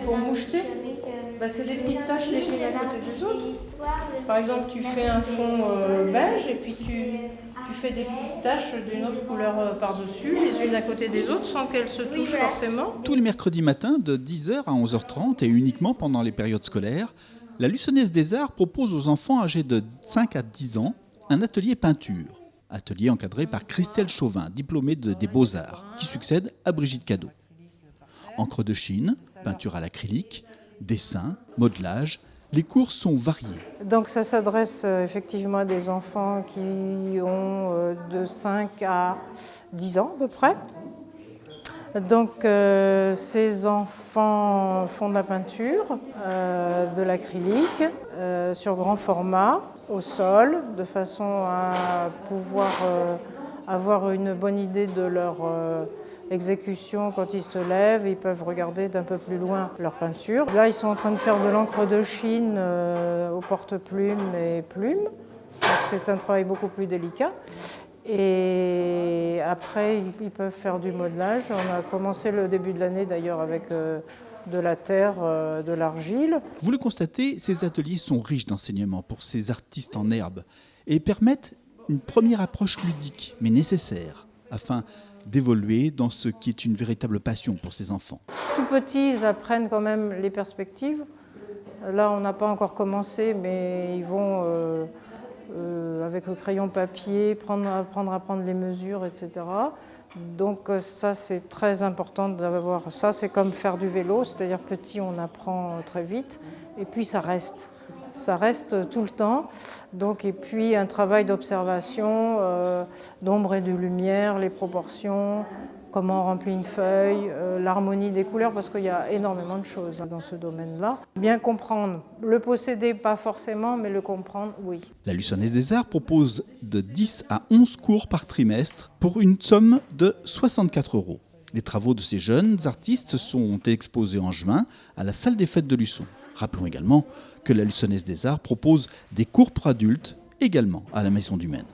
Pour moucheter, c'est des petites taches les unes à côté des autres. Par exemple, tu fais un fond beige et puis tu fais des petites taches d'une autre couleur par-dessus, les unes à côté des autres, sans qu'elles se touchent forcément. Tous les mercredis matins, de 10h à 11h30 et uniquement pendant les périodes scolaires, la Luçonnaise des Arts propose aux enfants âgés de 5 à 10 ans un atelier peinture. Atelier encadré par Christelle Chauvin, diplômée des Beaux-Arts, qui succède à Brigitte Cadeau. Encre de Chine, peinture à l'acrylique, dessin, modelage, les cours sont variés. Donc ça s'adresse effectivement à des enfants qui ont de 5 à 10 ans à peu près. Donc ces enfants font de la peinture, de l'acrylique, sur grand format, au sol, de façon à pouvoir avoir une bonne idée de leur exécution quand ils se lèvent. Ils peuvent regarder d'un peu plus loin leur peinture. Là, ils sont en train de faire de l'encre de Chine au porte-plumes et plumes. Donc c'est un travail beaucoup plus délicat. Et après, ils peuvent faire du modelage. On a commencé le début de l'année d'ailleurs avec de la terre, de l'argile. Vous le constatez, ces ateliers sont riches d'enseignements pour ces artistes en herbe et permettent une première approche ludique, mais nécessaire, afin d'évoluer dans ce qui est une véritable passion pour ces enfants. Tout petits, ils apprennent quand même les perspectives. Là, on n'a pas encore commencé, mais ils vont, avec le crayon papier, apprendre à prendre les mesures, etc. Donc ça, c'est très important d'avoir ça. C'est comme faire du vélo, c'est-à-dire petit, on apprend très vite, et puis ça reste. Ça reste tout le temps. Donc, et puis un travail d'observation, d'ombre et de lumière, les proportions, comment on remplit une feuille, l'harmonie des couleurs, parce qu'il y a énormément de choses dans ce domaine-là. Bien comprendre, le posséder pas forcément, mais le comprendre, oui. La Luçonnaise des Arts propose de 10 à 11 cours par trimestre pour une somme de 64 €. Les travaux de ces jeunes artistes sont exposés en juin à la salle des fêtes de Luçon. Rappelons également que la Luçonnaise des Arts propose des cours pour adultes également à la Maison du Maine.